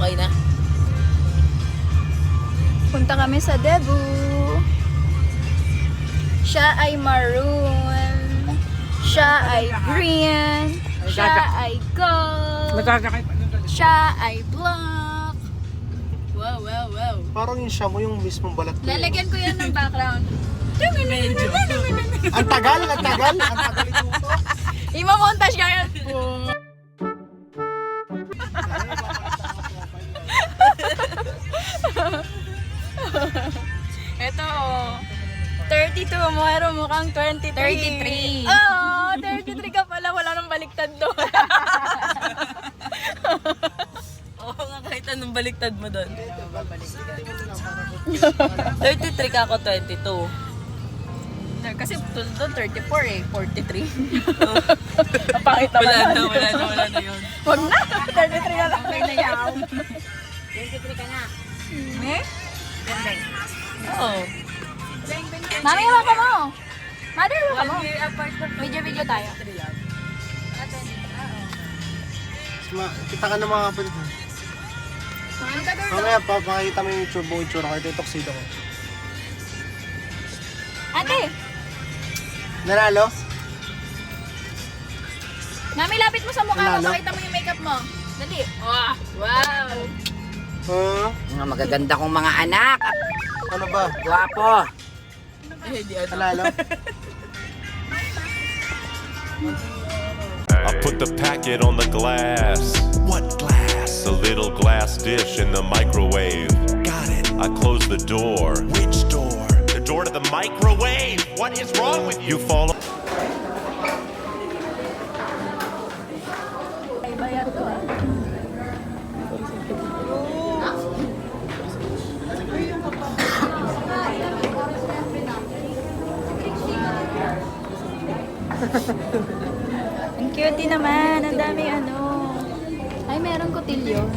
Okay na. Punta kami sa Cebu. Siya ay maroon. Siya ay green. Siya ay gold. Siya ay black. Wow, wow, wow. Parang yung siya mo yung mismong balat ko. Lalagyan ko yan ng background. Medyo. Ang tagal ito. Imamontage ka yan. Ito, 32 mo, pero mukhang 23. 33. Oo, 33 ka pala, wala nang baliktad doon. Oo nga, kahit anong baliktad mo doon. 33 ka ako, 22. Kasi doon 34 eh, 43. Oh. Pangit naman. Wala na yun. Wag na, 33 ka lang. Okay na yan. 23 ka na. Eh? Oo. Mami, hawa ka mo. Mother, hawa ka mo. 1 year apart pa. Video tayo. Kita ka ng mga kapatid mo. Mamaya, papakita mo yung buong itsura ko. Ito yung tuxedo ko. Ate, Nanalo? Mami, lapit mo sa mukha mo. Nanalo? Pakita mo yung makeup mo. Dali. Wow. Wow. Mga magaganda kong mga anak. Ano ba? Guwapo. Nanalo? I put the packet on the glass. What glass? The little glass dish in the microwave. Got it. I close the door. Which door? The door to the microwave. What is wrong with you? You fall. May bayar to ah. Ang cute naman. Ang dami ano. Ay, meron kotilyo.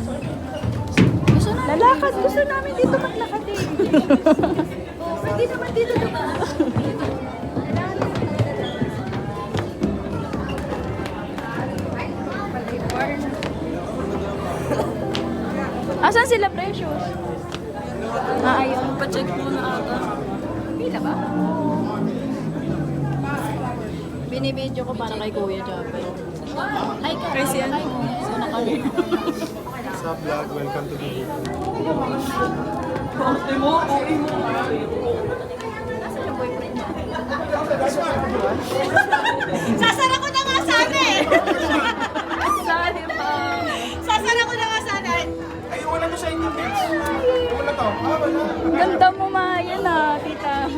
Gusto namin. Lalakad. Gusto namin dito maglakad eh. Pwede naman dito diba? Asan sila precious? Ayun. Pa-check mo na ata. Pila ba? Binibidyo ko para kay Kuya Jabe. Hi, Chris yan. So, nakalit. Sa vlog, welcome to the video. Sasara ko na nga sana eh! Sali pa. Sasara ko na nga sana eh! Ay, wala to sa inyo, Vince. Wala to. Wala. Ganda mo ma. Yan ah, tita.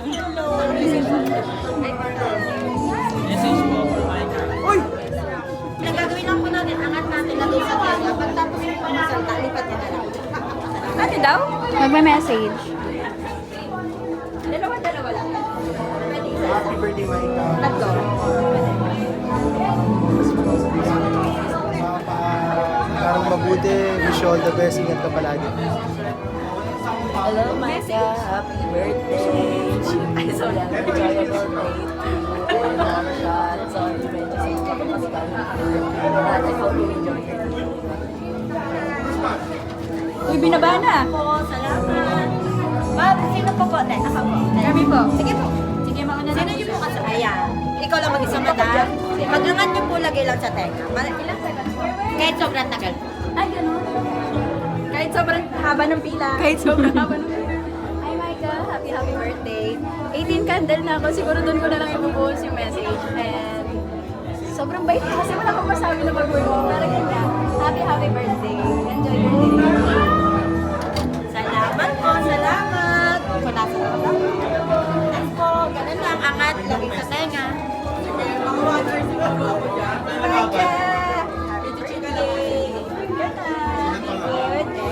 Uy! Ang gagawin lang po natin, angat natin na doon sa kanya. Pagtapos yung pamasalta, lipat niya na lang. Ano daw? Magme-message. Dalawa lang. Pwede isa. Happy birthday, Maika. Tatlo. Parang mabuti. Wish you all the best. Ingat ka palagi. Hello, Micah. Happy birthday. Ay, sorry. Enjoyable day to you. Sorry, medyo sa kapasal. I hope you enjoy your day. Uy, binaba na. Po, salamat. Ma'am, sino po po? Ako po. Kami po. Sige po. Sige, mauna Sino niyo po kasi? Ayan. Ikaw lang mag-isang madam. Pag-angat niyo po, lagay lang sa tenga. Kahit sobrang tagal po. Ay, ganun. Kahit sobrang haba ng pila. Kahit sobrang haba ng pila. Hi, Micah. Happy birthday. 18 candle na ako. Siguro doon ko na lang ibubuhos yung message. And sobrang bait ko kasi wala akong masabi na pag-word mo. Pero ganyan. Happy birthday. Enjoy your day. Salamat po, salamat. Wala sa lang. Thanks po, ganun lang. Angat, lagay sa tenga. Micah! Happy birthday!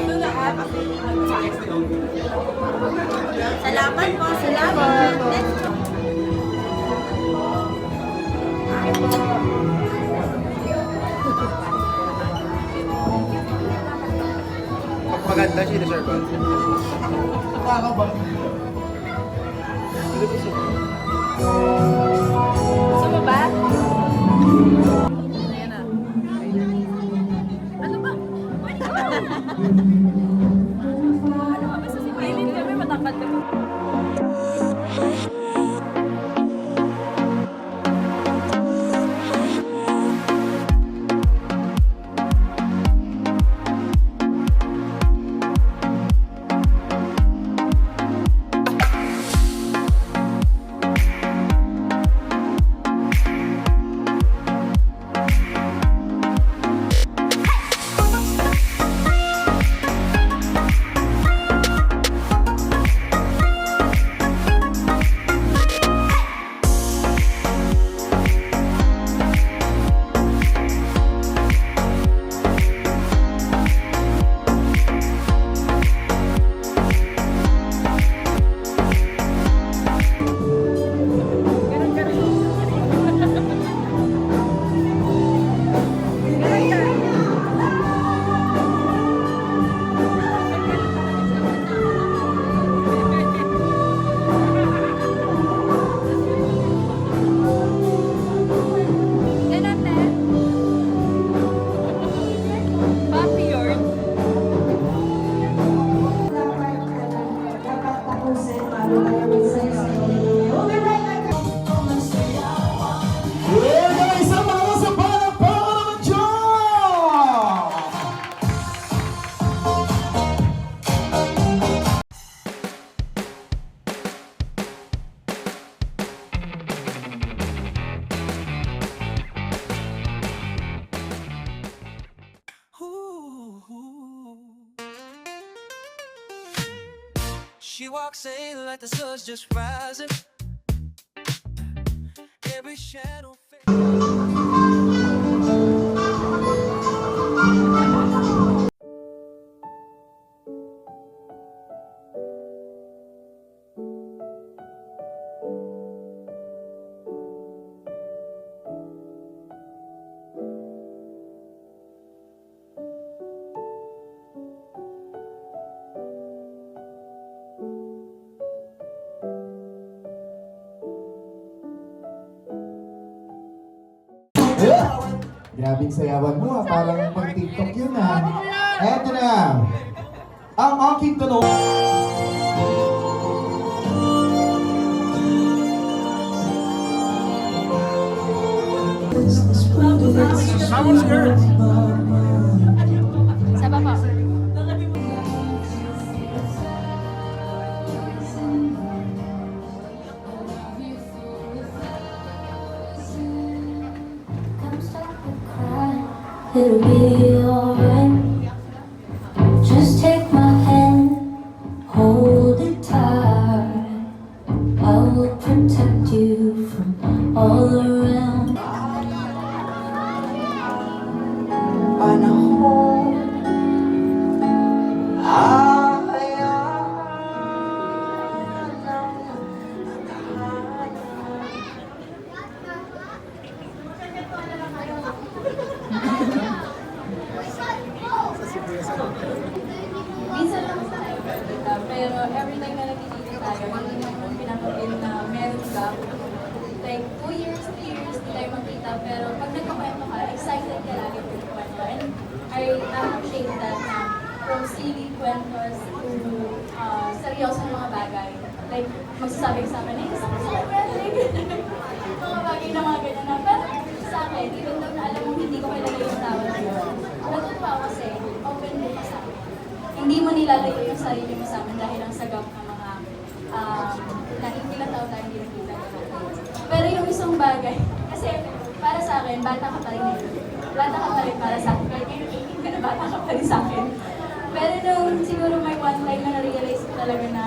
Salamat po, salamat. Let's go. Maganda siya, sir. Nakakabang. Gusto mo ba? Ayan na. Ano ba? Ano ba, basta si Maylin kami, matangkad kami. Isang mga sa palakpakan naman dyan! She walks in like the sun's just rising. Every shadow Grabing sayawan mo parang pang TikTok yun Eto na, ang aking tanong. Someone's girl. Sa baba. It'll be alright. Just take my hand, hold it tight. I will protect you from all around. Minsan lang tayo pagkita, pero every time na nagkikita tayo, hindi naman pinapapil na meron ka. Like, 2 years, 3 years, hindi tayo magkita, pero pag nagkakwento ka, excited ka lagi magkwento. And I appreciate that na from silly kwentos to seryosong mga bagay. Like, magsasabi ka sa akin, ay, gusto ko sa mga bagay na mga ganyan na. Pero sa akin, even though na alam mo hindi ko kilala yung tao na yun, natutuwa ako kasi open mo ka sa akin. Hindi mo nilalayo yung sarili mo sa amin dahil ang sagap ng mga na ilang taon tayo hindi nakita. Pero yung isang bagay, kasi para sa akin, bata ka pa rin eh. Bata ka pa rin para sa akin. Kahit ngayon, 18 ka na, bata ka pa rin sa akin. Pero nung siguro may one time na na-realize ko talaga na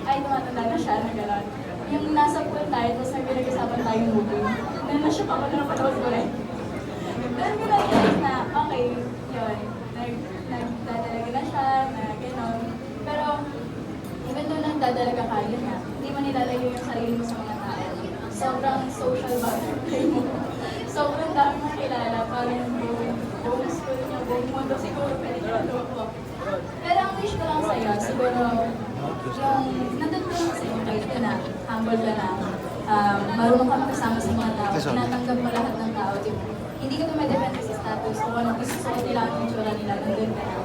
ay, tumatanda na siya na gano'n. Yung nasa pool tayo, tapos may pinag-isapan tayong movie. Ganun na siya pa ako na napanood ko rin. Pero na-realize na, okay, yun. Nagdadalaga na siya, na gano'n. Pero, even though nagdadalaga ka, yun na. Hindi mo nilalayo yung sarili mo sa mga tao. Sobrang social butterfly mo. Sobrang dami mo kilala. Parang buong school niya, buong mundo siguro, pwede ka po. Pero ang wish ko lang sa'yo, siguro, yung nandun ko lang sa'yo, kahit ka na, humble ka na, marunong ka makasama sa mga tao, tinatanggap mo lahat ng tao, hindi ka tumedepende sa status, kung anong gusto nila, ang itsura nila, nandun ka na.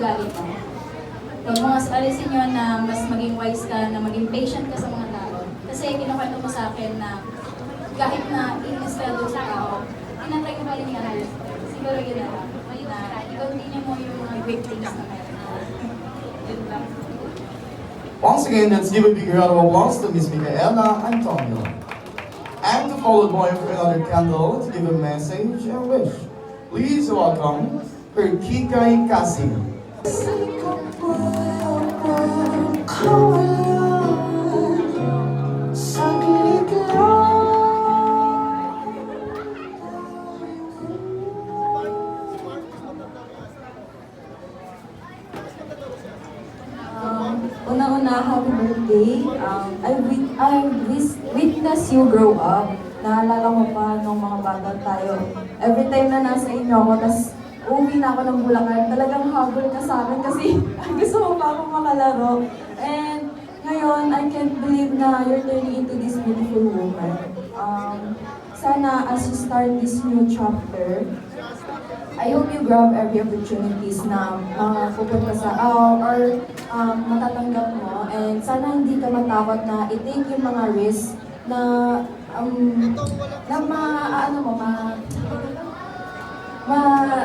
ugali mo. Huwag mo mas alisin yun na mas maging wise ka, na maging patient ka sa mga tao. Kasi kinukwento mo sa akin na kahit na inis ka doon sa tao, tinatry ko pa rin yung aral. Siguro yun na lang. Na i-continue mo yung mga great things na meron. Yun lang. Once again, let's give a big round of applause to Miss Micaela Antonio. And to follow boy for another candle to give a message and wish. Please welcome her Kikay Kasi. Una-una, happy birthday. I witnessed you grow up. Naalala ko pa nung mga bata tayo. Every time na nasa inyo ako, tas uwi na ako ng Bulacan, talagang habol ka sa akin kasi gusto mo pa akong makalaro. And ngayon, I can't believe na you're turning into this beautiful woman. Sana as you start this new chapter, I hope you grab every opportunities na pupunta sa or matatanggap mo, and sana hindi ka matakot na i-take yung mga risks na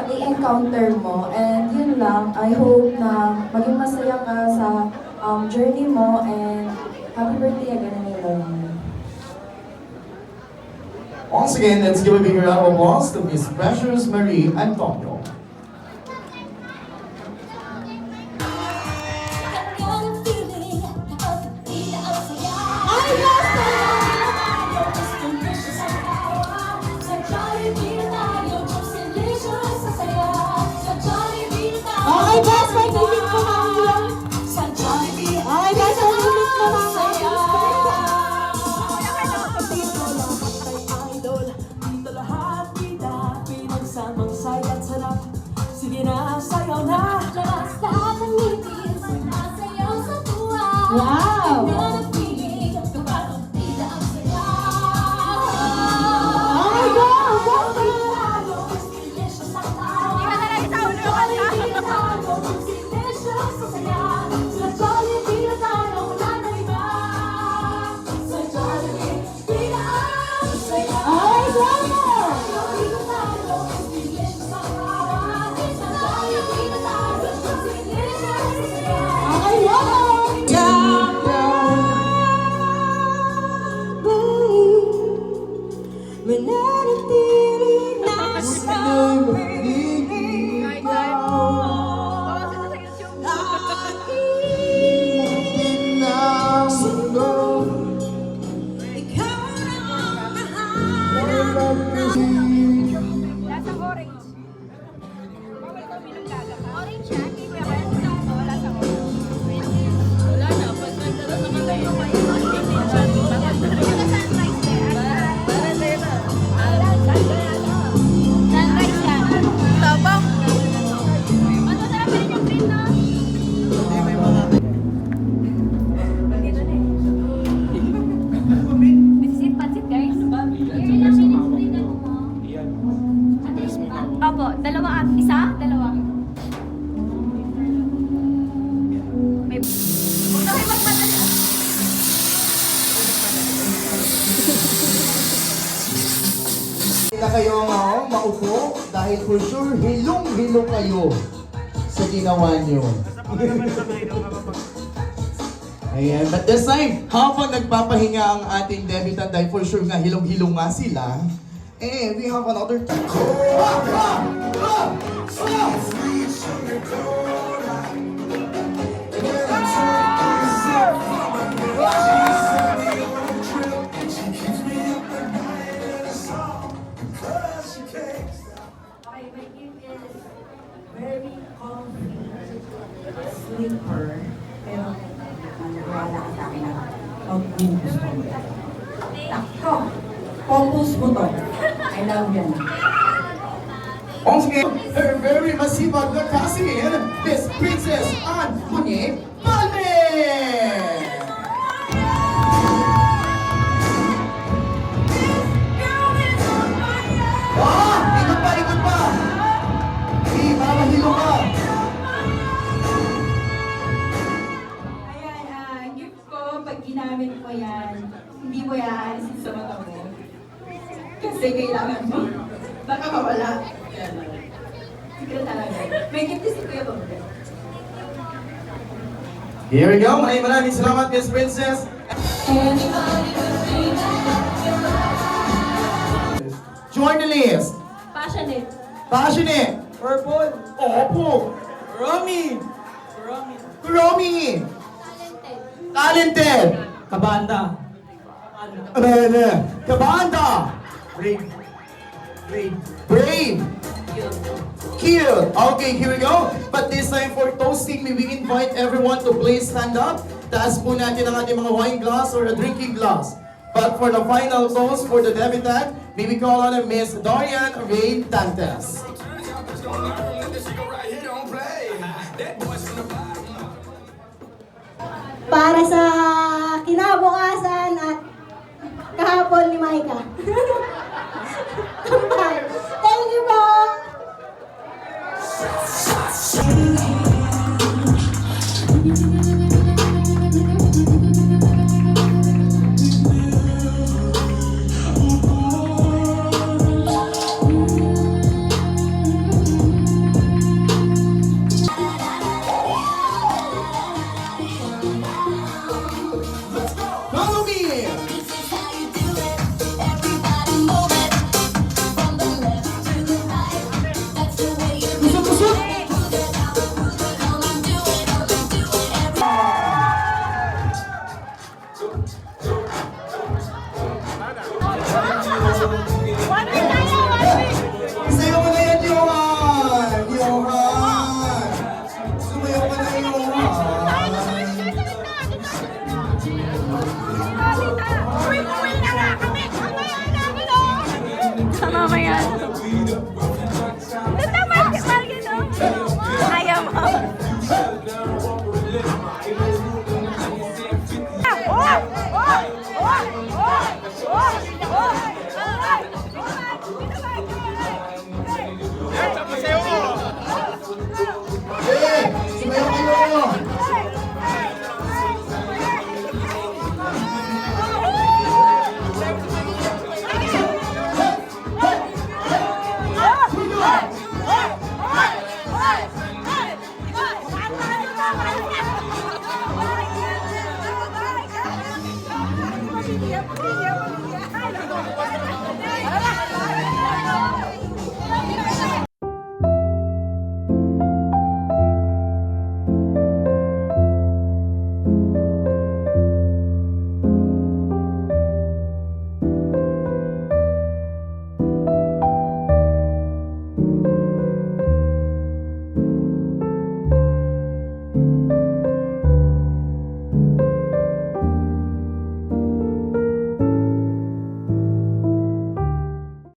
i-encounter mo, and yun lang. I hope na maging masaya ka sa journey mo, and happy birthday again, Nilo. Once again, let's give a big round of applause to Miss Precious Marie Antonio. Okay, guys, may limit ko na yan. Okay, guys, may limit ko na Sige na, sayaw na. Labas lahat ng ngipin, sumasayaw sa tuwa. Wow! Ganyan ang feeling, kapag tila ang saya. my God! Mananatili na sa Lasang orange. Bawal ito minum gaga. Orange yan, hindi ko yung kaya sinako. Lasang orange. Wala na, pag nagdala sa mga yung may sunrise there. Para there na. Sunrise yan. Tabang. Ano sa namin yung green na? Nandito na eh. Bisit, pansit guys. Opo, dalawa at isa? Dalawa. May... Huwag na kayo magpadala. Na kayo maupo dahil for sure hilong-hilong kayo sa ginawa nyo. Ayan, but this time, habang nagpapahinga ang ating debutant dahil for sure nga hilong-hilong nga sila, we have another time. Very comfy sleeper, pero wala ka sa akin na mag-focus mo. Takto! Focus mo to. I love you na. Once again, her very masibag na cousin, Miss Princess Anne Muñe Palme! Ikot pa! Para mahilo ka! kailangan mo. Baka mawala. Sige talaga. May gift si Kuya Bongga. Here we go. Maraming salamat, Miss Princess. Journalist. Passionate. Passionate. Purple. Opo. Romy! Romy. Talented. Kabanda. Kabanda. Brave. Brave. Cute. Okay, here we go. But this time for toasting, may we invite everyone to please stand up. Taas po natin ang ating mga wine glass or a drinking glass. But for the final toast for the debutant, may we call on Miss Dorian Ray Dantes. Para sa kinabukasan at kahapon ni Micah.